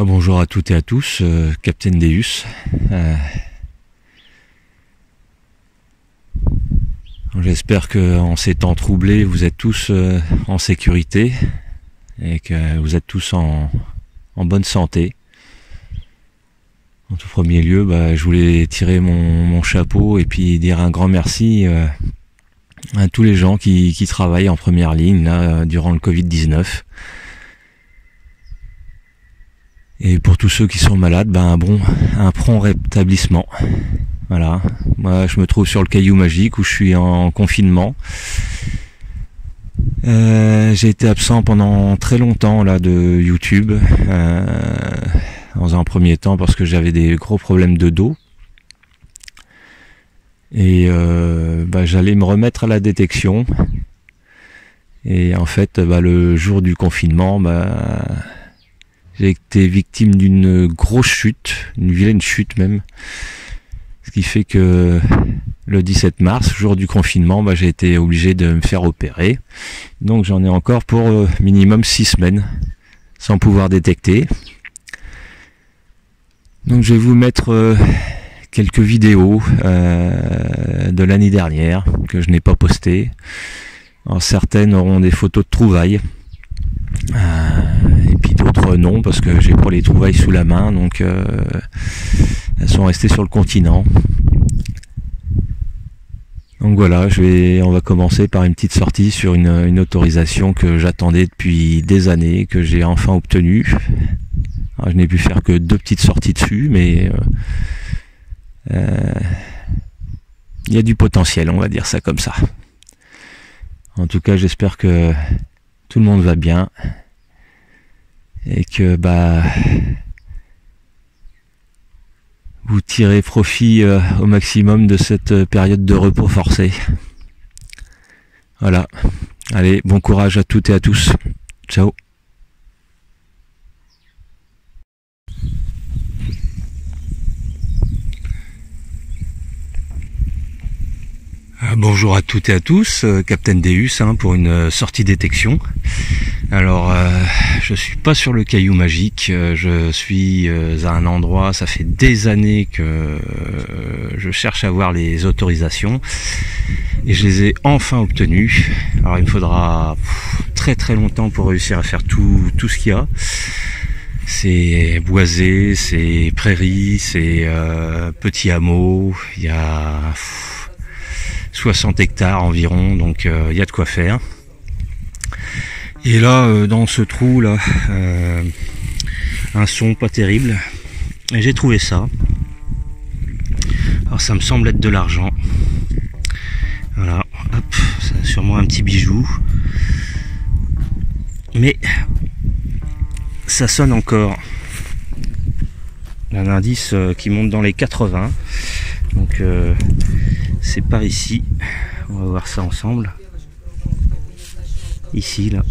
Bonjour à toutes et à tous, Captain Deus. J'espère que en ces temps troublés, vous êtes tous en sécurité et que vous êtes tous en bonne santé. En tout premier lieu, je voulais tirer mon chapeau et puis dire un grand merci à tous les gens qui travaillent en première ligne là, durant le Covid-19. Et pour tous ceux qui sont malades, un prompt rétablissement. Voilà. Moi, je me trouve sur le Caillou Magique où je suis en confinement. J'ai été absent pendant très longtemps là de YouTube. Dans un premier temps parce que j'avais des gros problèmes de dos. Et j'allais me remettre à la détection. Et en fait, le jour du confinement, j'ai été victime d'une grosse chute, une vilaine chute même. Ce qui fait que le 17 mars, jour du confinement, j'ai été obligé de me faire opérer. Donc j'en ai encore pour minimum 6 semaines sans pouvoir détecter. Donc je vais vous mettre quelques vidéos de l'année dernière que je n'ai pas postées. Alors, certaines auront des photos de trouvailles. Et puis d'autres non parce que j'ai pas les trouvailles sous la main, donc elles sont restées sur le continent. Donc voilà, on va commencer par une petite sortie sur une autorisation que j'attendais depuis des années, que j'ai enfin obtenue. Alors, je n'ai pu faire que 2 petites sorties dessus, mais il y a du potentiel, on va dire ça comme ça. En tout cas, j'espère que tout le monde va bien et que vous tirez profit au maximum de cette période de repos forcé. Voilà. Allez, bon courage à toutes et à tous. Ciao. Bonjour à toutes et à tous, Captain Deus pour une sortie détection. Alors je suis pas sur le Caillou Magique, je suis à un endroit, ça fait des années que je cherche à avoir les autorisations et je les ai enfin obtenues. Alors il me faudra très très longtemps pour réussir à faire tout ce qu'il y a. C'est boisé, c'est prairie, c'est petit hameau, il y a 60 hectares environ, donc il y a de quoi faire. Et là, dans ce trou là, un son pas terrible, et j'ai trouvé ça. Alors ça me semble être de l'argent. Voilà, hop, c'est sûrement un petit bijou. Mais ça sonne encore. Un indice qui monte dans les 80. Donc c'est par ici, on va voir ça ensemble. Ici là.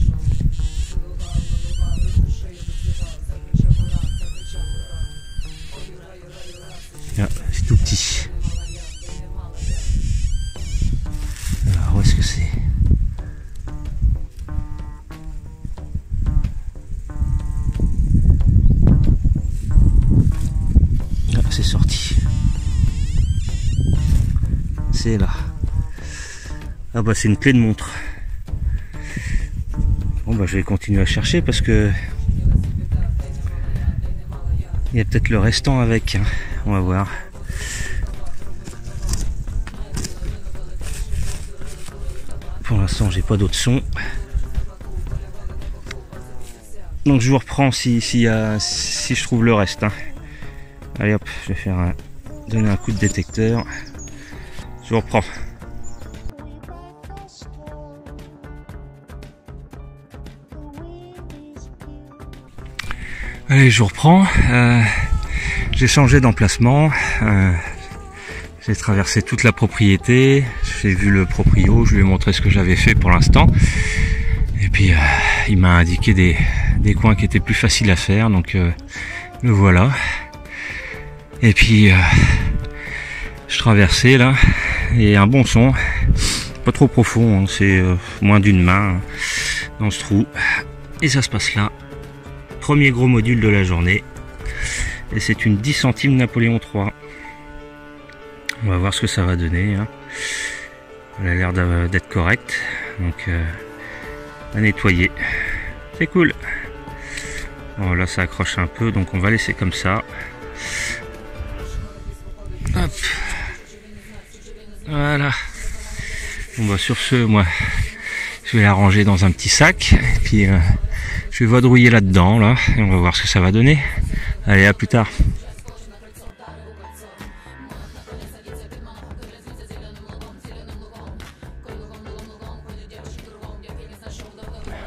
Ah, c'est tout petit. Alors où est-ce que c'est? Ah, c'est sorti. C'est là. Ah c'est une clé de montre. Bon je vais continuer à chercher parce que il y a peut-être le restant avec, hein. On va voir. Pour l'instant j'ai pas d'autres sons. Donc je vous reprends si je trouve le reste, hein. Allez hop, je vais donner un coup de détecteur. Je vous reprends. Allez, je vous reprends. J'ai changé d'emplacement. J'ai traversé toute la propriété. J'ai vu le proprio. Je lui ai montré ce que j'avais fait pour l'instant. Et puis, il m'a indiqué des coins qui étaient plus faciles à faire. Donc, le voilà. Et puis, je traversais là. Et un bon son. Pas trop profond. Hein, c'est moins d'une main dans ce trou. Et ça se passe là. Premier gros module de la journée. Et c'est une 10 centimes Napoléon III. On va voir ce que ça va donner. Hein. Elle a l'air d'être correcte. Donc à nettoyer. C'est cool. Bon, là ça accroche un peu, donc on va laisser comme ça. Hop. Voilà. Bon bah sur ce, moi je vais la ranger dans un petit sac. Et puis je vais vadrouiller là-dedans là. Et on va voir ce que ça va donner. Allez, à plus tard.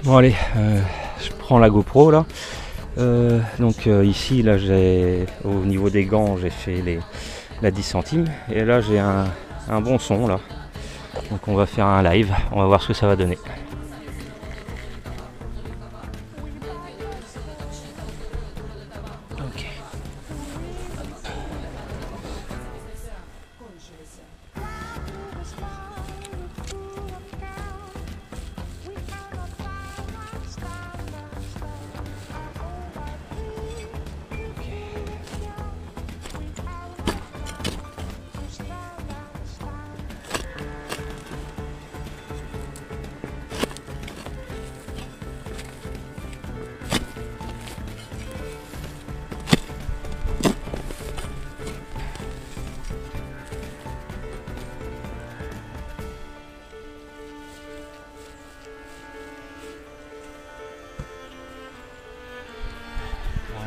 Bon allez, je prends la GoPro là. Donc ici là j'ai au niveau des gants j'ai fait la 10 centimes et là j'ai un bon son là. Donc on va faire un live, on va voir ce que ça va donner. Ok.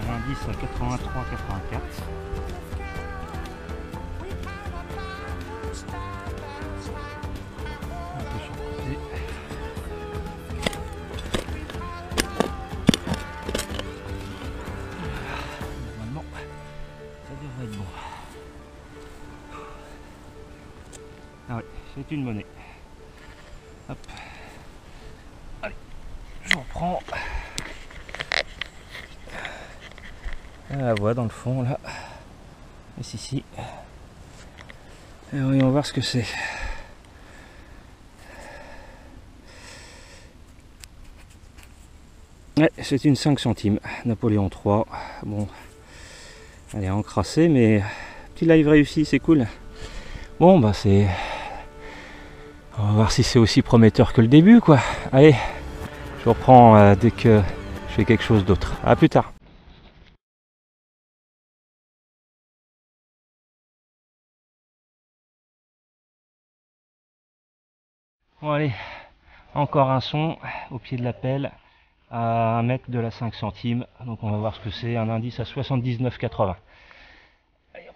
L'indice à 83-84. Un peu sur le côté. Normalement, ça devrait être bon. Ah oui, c'est une monnaie. Hop. Allez, je reprends. La voie dans le fond là. Et ici. Et voyons voir ce que c'est. Ouais, c'est une 5 centimes, Napoléon III. Bon, elle est encrassée, mais petit live réussi, c'est cool. Bon, bah c'est... On va voir si c'est aussi prometteur que le début, quoi. Allez, je reprends dès que je fais quelque chose d'autre. À plus tard. Bon allez, encore un son au pied de la pelle à 1 mètre de la 5 centimes. Donc on va voir ce que c'est, un indice à 79,80. Allez hop.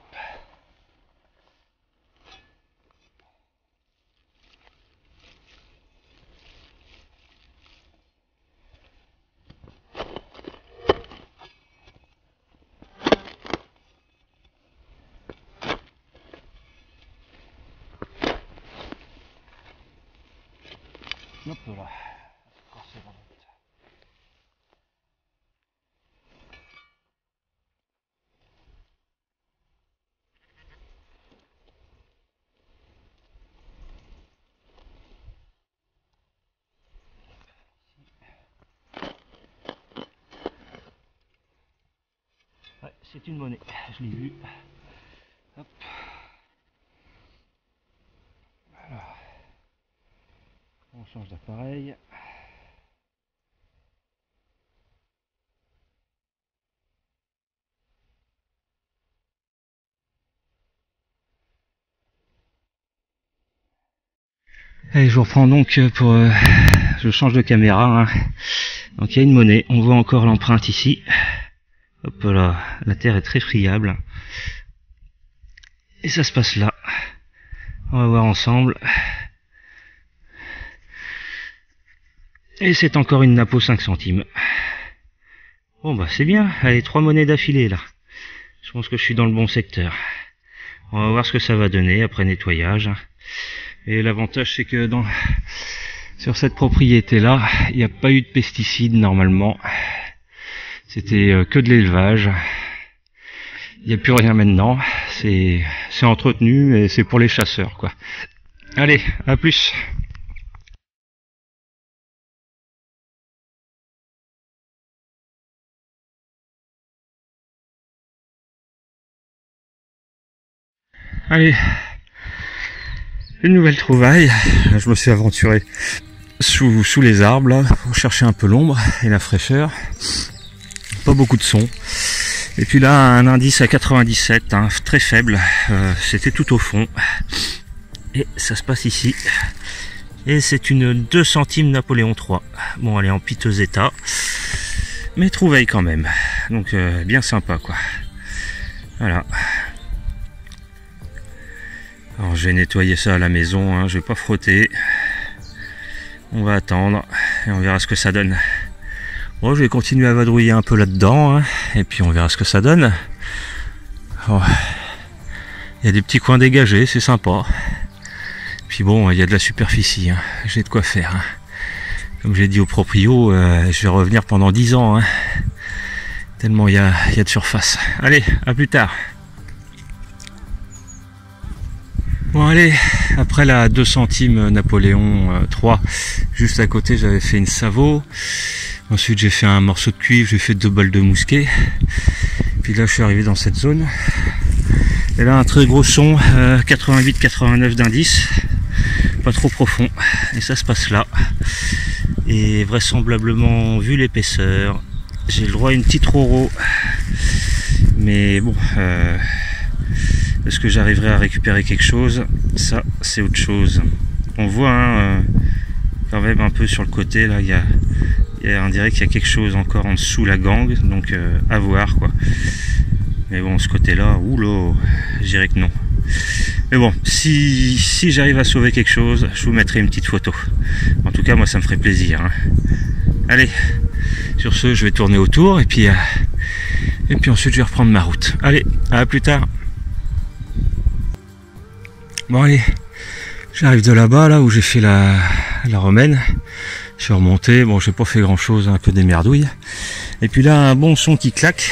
Hop là. Ouais, c'est une monnaie, je l'ai vu. Hop. Voilà. On change d'appareil. Allez, je vous reprends donc pour... je change de caméra. Hein. Donc il y a une monnaie, on voit encore l'empreinte ici. Hop là, la terre est très friable. Et ça se passe là. On va voir ensemble. Et c'est encore une napo 5 centimes. Bon bah c'est bien, allez, 3 monnaies d'affilée là. Je pense que je suis dans le bon secteur. On va voir ce que ça va donner après nettoyage. Et l'avantage c'est que sur cette propriété là, il n'y a pas eu de pesticides normalement. C'était que de l'élevage. Il n'y a plus rien maintenant. C'est entretenu et c'est pour les chasseurs quoi. Allez, à plus. Allez, une nouvelle trouvaille. Je me suis aventuré sous les arbres là, pour chercher un peu l'ombre et la fraîcheur. Pas beaucoup de son. Et puis là, un indice à 97, hein, très faible. C'était tout au fond. Et ça se passe ici. Et c'est une 2 centimes Napoléon III. Bon, elle est en piteux état. Mais trouvaille quand même. Donc bien sympa quoi. Voilà. Alors je vais nettoyer ça à la maison, hein, je vais pas frotter. On va attendre et on verra ce que ça donne. Bon, je vais continuer à vadrouiller un peu là-dedans, hein, et puis on verra ce que ça donne. Oh. Il y a des petits coins dégagés, c'est sympa. Puis bon, il y a de la superficie, hein. J'ai de quoi faire. Hein. Comme j'ai dit au proprio, je vais revenir pendant 10 ans. Hein. Tellement il y a de surface. Allez, à plus tard. Bon allez, après la 2 centimes Napoléon 3, juste à côté j'avais fait une Savo. Ensuite j'ai fait un morceau de cuivre, j'ai fait 2 balles de mousquet. Puis là je suis arrivé dans cette zone. Et là un très gros son, 88-89 d'indice. Pas trop profond. Et ça se passe là. Et vraisemblablement, vu l'épaisseur, j'ai le droit à une petite roro. Mais bon... est-ce que j'arriverai à récupérer quelque chose? Ça, c'est autre chose. On voit hein, quand même un peu sur le côté, là, on dirait qu'il y a quelque chose encore en dessous la gangue, donc à voir quoi. Mais bon, ce côté-là, oula, je dirais que non. Mais bon, si j'arrive à sauver quelque chose, je vous mettrai une petite photo. En tout cas, moi, ça me ferait plaisir. Hein. Allez, sur ce, je vais tourner autour et puis ensuite, je vais reprendre ma route. Allez, à plus tard. Bon allez, j'arrive de là-bas, là où j'ai fait la romaine. Je suis remonté, bon j'ai pas fait grand chose, un peu des merdouilles. Et puis là, un bon son qui claque.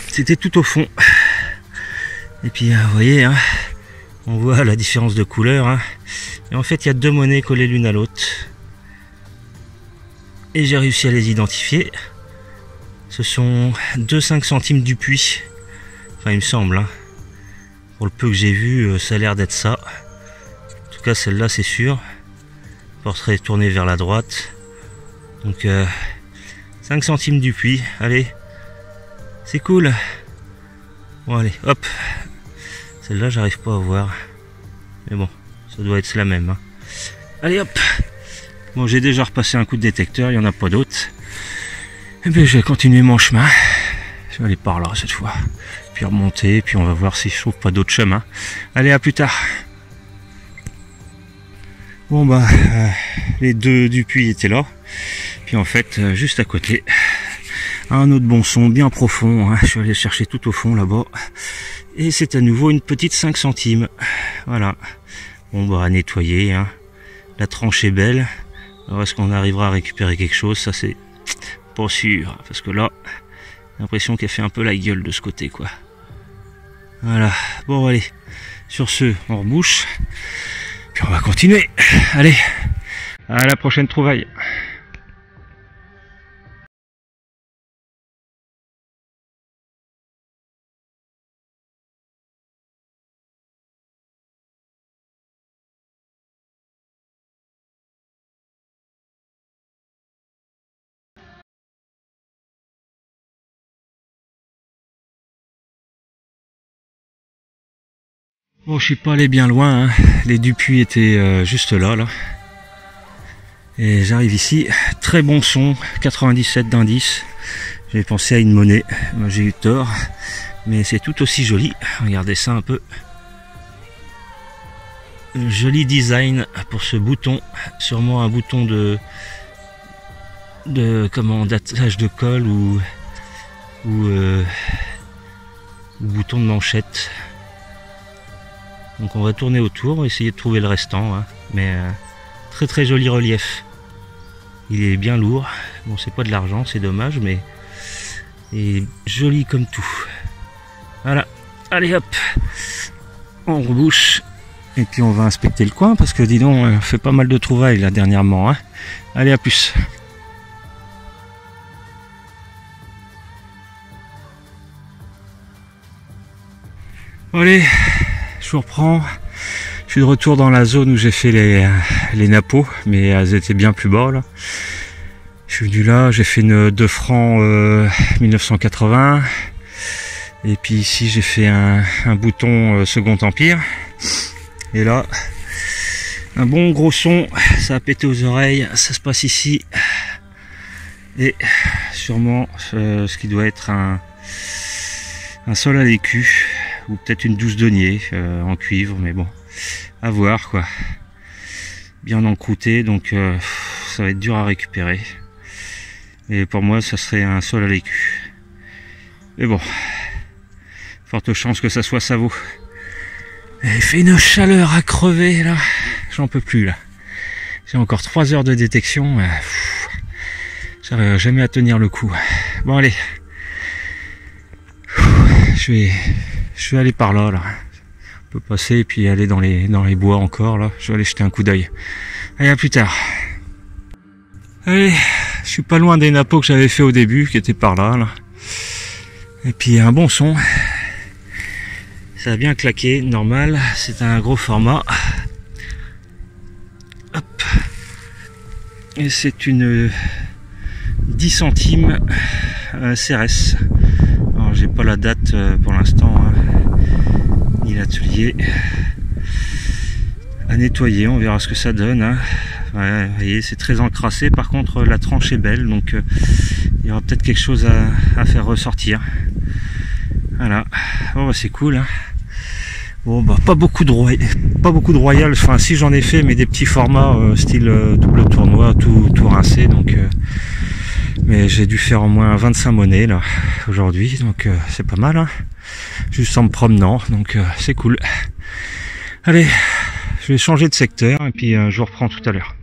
C'était tout au fond. Et puis vous voyez, hein, on voit la différence de couleur. Hein. Et en fait, il y a 2 monnaies collées l'une à l'autre. Et j'ai réussi à les identifier. Ce sont 2 5 centimes du puits. Enfin, il me semble, hein. Pour le peu que j'ai vu, ça a l'air d'être ça. En tout cas, celle-là, c'est sûr. Portrait tourné vers la droite. Donc, 5 centimes du puits. Allez, c'est cool. Bon, allez, hop. Celle-là, j'arrive pas à voir. Mais bon, ça doit être la même. Hein. Allez, hop. Bon, j'ai déjà repassé un coup de détecteur, il n'y en a pas d'autres. Et bien, je vais continuer mon chemin. Je vais aller par là cette fois. Puis remonter, puis on va voir si je trouve pas d'autres chemins. Allez, à plus tard. Bon bah, les 2 du puits étaient là. Puis en fait, juste à côté, un autre bon son bien profond. Hein. Je suis allé chercher tout au fond là-bas. Et c'est à nouveau une petite 5 centimes. Voilà. Bon bah, à nettoyer. Hein. La tranche est belle. Alors est-ce qu'on arrivera à récupérer quelque chose? Ça c'est pas sûr. Parce que là, j'ai l'impression qu'elle fait un peu la gueule de ce côté quoi. Voilà, bon allez, sur ce, on rebouche, puis on va continuer. Allez, à la prochaine trouvaille. Bon, je suis pas allé bien loin, hein. Les Dupuis étaient juste là. Et j'arrive ici, très bon son, 97 d'indice. J'ai pensé à une monnaie, j'ai eu tort, mais c'est tout aussi joli. Regardez ça un peu. Un joli design pour ce bouton, sûrement un bouton de d'attache de colle ou bouton de manchette. Donc on va tourner autour, essayer de trouver le restant, hein. Mais très très joli relief. Il est bien lourd, bon c'est pas de l'argent, c'est dommage, mais il est joli comme tout. Voilà, allez hop, on rebouche, et puis on va inspecter le coin, parce que dis donc, on fait pas mal de trouvailles là dernièrement, hein. Allez, à plus. Allez, je vous reprends. Je suis de retour dans la zone où j'ai fait les nappos, mais elles étaient bien plus bas là. Je suis venu là, j'ai fait une 2 francs 1980. Et puis ici j'ai fait un bouton Second Empire. Et là, un bon gros son, ça a pété aux oreilles, ça se passe ici. Et sûrement ce qui doit être un sol à l'écu, ou peut-être une douce denier en cuivre, mais bon, à voir quoi. Bien encrouté, donc ça va être dur à récupérer. Et pour moi, ça serait un sol à l'écu. Mais bon, forte chance que ça soit Savo. Il fait une chaleur à crever là, j'en peux plus là. J'ai encore 3 heures de détection. J'arrive jamais à tenir le coup. Bon allez, je vais aller par là. On peut passer et puis aller dans les bois encore là. Je vais aller jeter un coup d'œil. Allez, à plus tard. Allez, je suis pas loin des nappos que j'avais fait au début, qui étaient par là. Et puis un bon son. Ça a bien claqué, normal. C'est un gros format. Hop. Et c'est une 10 centimes CRS. Alors j'ai pas la date pour l'instant, hein, ni l'atelier. À nettoyer, on verra ce que ça donne. Hein. Ouais, vous voyez, c'est très encrassé. Par contre, la tranche est belle, donc il y aura peut-être quelque chose à faire ressortir. Voilà. Bon, bah, c'est cool. Hein. Bon, bah pas beaucoup de royal. Enfin, si j'en ai fait, mais des petits formats style double tournoi, tout rincé. Donc, mais j'ai dû faire au moins 25 monnaies là aujourd'hui, donc c'est pas mal. Hein. Juste en me promenant, donc c'est cool. Allez, je vais changer de secteur et puis je vous reprends tout à l'heure.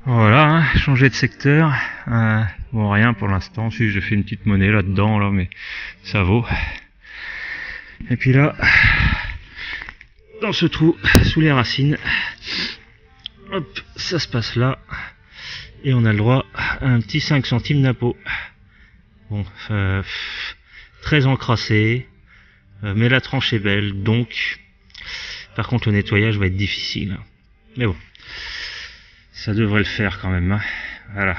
Voilà, hein, changer de secteur. Bon, rien pour l'instant. Si j'ai fait une petite monnaie là-dedans, là, mais ça vaut. Et puis là, dans ce trou, sous les racines, hop, ça se passe là. Et on a le droit à un petit 5 centimes napo. Bon, très encrassé, mais la tranche est belle, donc par contre le nettoyage va être difficile. Mais bon, ça devrait le faire quand même. Hein. Voilà.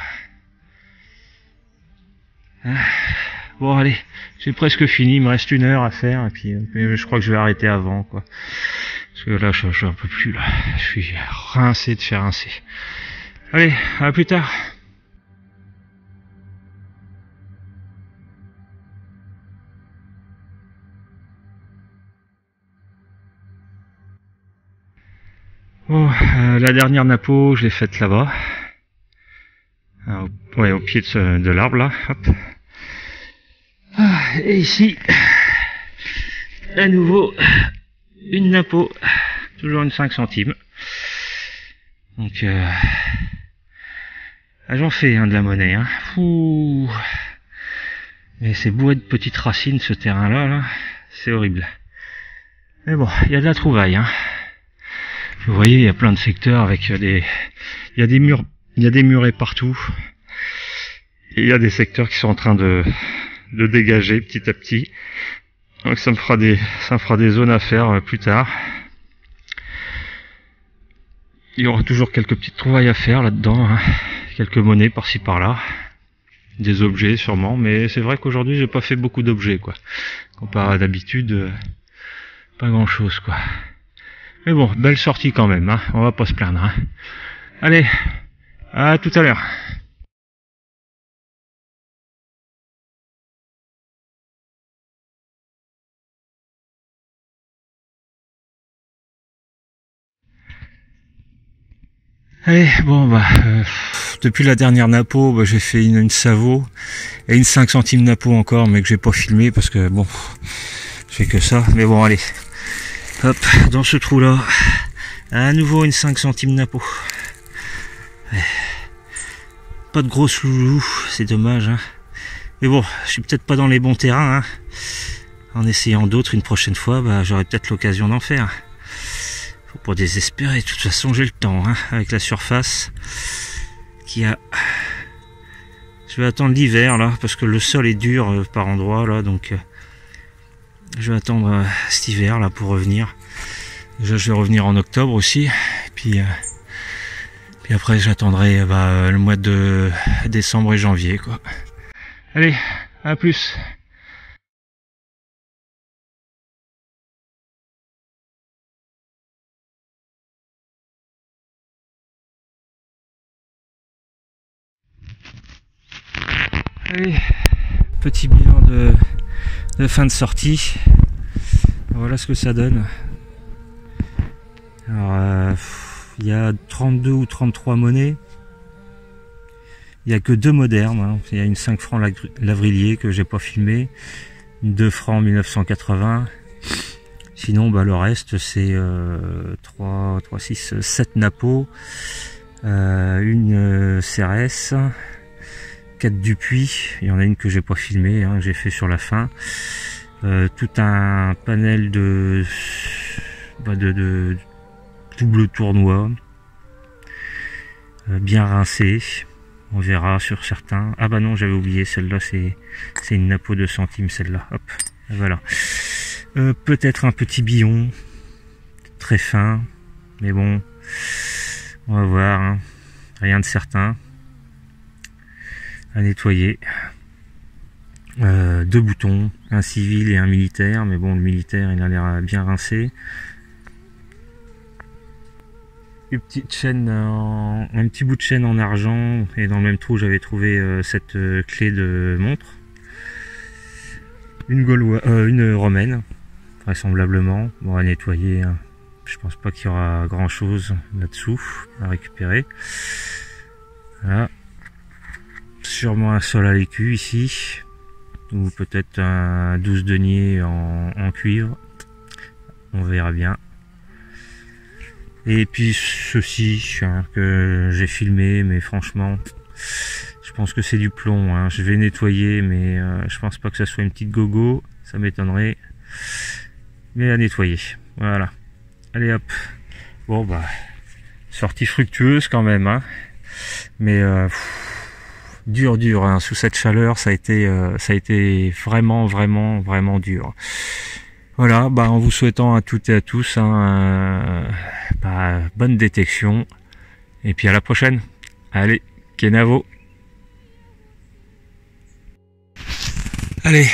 Bon allez, j'ai presque fini, il me reste 1 heure à faire, et puis je crois que je vais arrêter avant, quoi. Parce que là, je un peu plus là. Je suis rincé de faire rincer. Allez, à plus tard. Bon, la dernière napo, je l'ai faite là-bas. Ouais, au pied de l'arbre là. Hop. Et ici, à nouveau, une napo, toujours une 5 centimes. Donc, j'en fais de la monnaie. Hein. Ouh. Mais c'est bourré de petites racines ce terrain-là, là. C'est horrible. Mais bon, il y a de la trouvaille. Hein. Vous voyez, il y a plein de secteurs avec il y a des murets partout. Et il y a des secteurs qui sont en train de dégager petit à petit. Donc ça me fera des zones à faire plus tard. Il y aura toujours quelques petites trouvailles à faire là-dedans, hein. Quelques monnaies par-ci par-là, des objets sûrement, mais c'est vrai qu'aujourd'hui j'ai pas fait beaucoup d'objets quoi. Comparé à d'habitude, pas grand-chose quoi. Mais bon, belle sortie quand même, hein. On va pas se plaindre. Hein. Allez, à tout à l'heure. Allez, bon bah depuis la dernière napo, bah, j'ai fait une Savo et une 5 centimes napo encore, mais que j'ai pas filmé parce que bon, je fais que ça. Mais bon, allez, hop, dans ce trou là, à nouveau une 5 centimes napo. Pas de gros loulou, c'est dommage. Hein. Mais bon, je suis peut-être pas dans les bons terrains. Hein. En essayant d'autres une prochaine fois, bah, j'aurai peut-être l'occasion d'en faire. Faut pas désespérer, de toute façon j'ai le temps, hein, avec la surface. qu'il y a. Je vais attendre l'hiver là parce que le sol est dur par endroits là, donc je vais attendre cet hiver là pour revenir. Déjà je vais revenir en octobre aussi, et puis après j'attendrai le mois de décembre et janvier quoi. Allez, à plus. Allez, petit bilan de fin de sortie. Voilà ce que ça donne. Alors, il y a 32 ou 33 monnaies. Il n'y a que 2 modernes. Hein. Il y a une 5 francs Lavrillier que j'ai pas filmé, une 2 francs 1980. Sinon, le reste c'est 3, 6, 7 Napo, une CRS, 4 Dupuis, il y en a une que j'ai pas filmé, hein, que j'ai fait sur la fin. Tout un panel de double tournoi, bien rincé. On verra sur certains. Ah bah non, j'avais oublié, celle-là c'est une Napo 2 centimes, celle-là. Hop, voilà. Peut-être un petit billon, très fin, mais bon, on va voir, hein. Rien de certain. À nettoyer. 2 boutons, un civil et un militaire, mais bon, le militaire il a l'air bien rincé. Une petite chaîne, un petit bout de chaîne en argent, et dans le même trou j'avais trouvé cette clé de montre. Une romaine, vraisemblablement. Bon, à nettoyer, hein. Je pense pas qu'il y aura grand chose là-dessous à récupérer. Voilà. Sûrement un sol à l'écu ici, ou peut-être un 12 deniers en cuivre, on verra bien. Et puis ceci, hein, que j'ai filmé, mais franchement je pense que c'est du plomb, hein. Je vais nettoyer, mais je pense pas que ça soit une petite gogo, ça m'étonnerait, mais à nettoyer. Voilà, allez hop. Bon sortie fructueuse quand même, hein. Mais dur, hein. Sous cette chaleur ça a été vraiment dur. Voilà, en vous souhaitant à toutes et à tous, hein, bonne détection, et puis à la prochaine. Allez, Kenavo. Allez,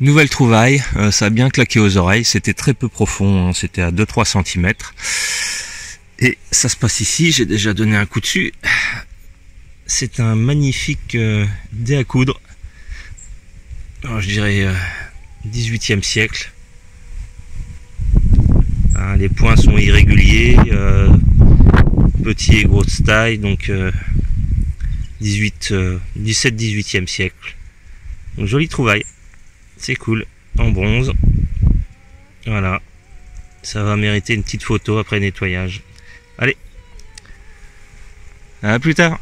nouvelle trouvaille, ça a bien claqué aux oreilles, c'était très peu profond, hein, c'était à 2-3 cm. Et ça se passe ici, j'ai déjà donné un coup dessus. C'est un magnifique dé à coudre, alors je dirais 18e siècle. Les points sont irréguliers, petit et grosse taille, donc 17-18e siècle. Donc jolie trouvaille, c'est cool, en bronze. Voilà, ça va mériter une petite photo après nettoyage. Allez, à plus tard.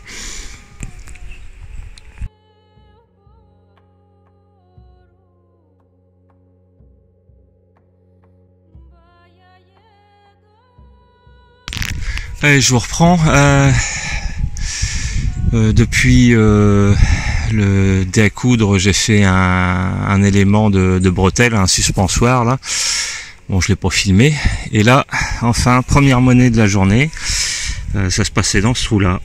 Allez, je vous reprends. Depuis le dé à coudre, j'ai fait un élément de bretelle, un suspensoir là. Bon, je l'ai pas filmé. Et là, enfin, première monnaie de la journée. Ça se passait dans ce trou là.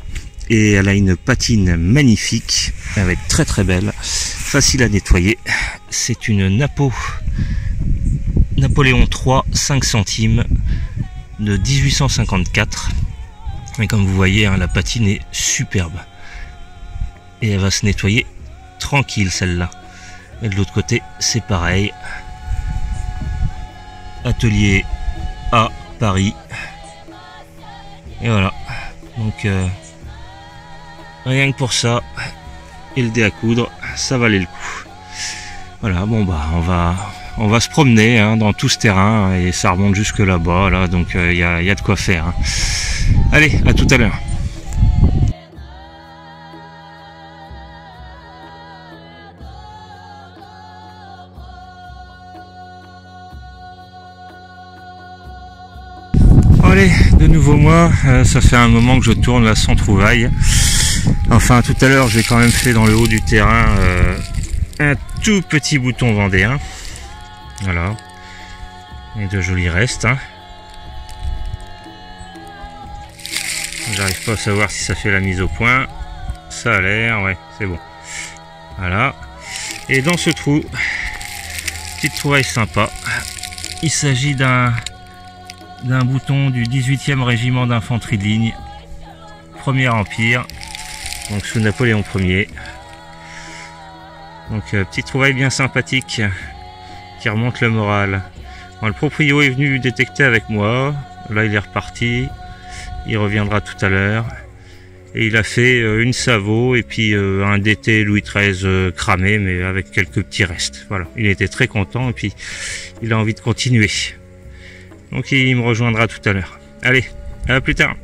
Et elle a une patine magnifique. Elle va être très belle. Facile à nettoyer. C'est une Napoléon III 5 centimes de 1854. Et comme vous voyez, hein, la patine est superbe. Et elle va se nettoyer tranquille celle-là. Et de l'autre côté, c'est pareil. Atelier à Paris. Et voilà. Donc rien que pour ça, et le dé à coudre, ça valait le coup. Voilà, bon on va se promener, hein, dans tout ce terrain, et ça remonte jusque là-bas, là, donc il y a de quoi faire, hein. Allez, à tout à l'heure. Allez, de nouveau moi, ça fait un moment que je tourne là sans trouvaille. Enfin, tout à l'heure, j'ai quand même fait dans le haut du terrain un tout petit bouton vendéen. Voilà. Et de jolis restes. Hein. J'arrive pas à savoir si ça fait la mise au point. Ça a l'air, ouais, c'est bon. Voilà. Et dans ce trou, petite trouvaille sympa. Il s'agit d'un bouton du 18e régiment d'infanterie de ligne, 1er Empire, donc sous Napoléon Ier. Donc petite trouvaille bien sympathique qui remonte le moral. Bon, le proprio est venu détecter avec moi. Là il est reparti. Il reviendra tout à l'heure. Et il a fait une Savo et puis un DT Louis XIII cramé, mais avec quelques petits restes. Voilà, il était très content et puis il a envie de continuer. Donc il me rejoindra tout à l'heure. Allez, à plus tard.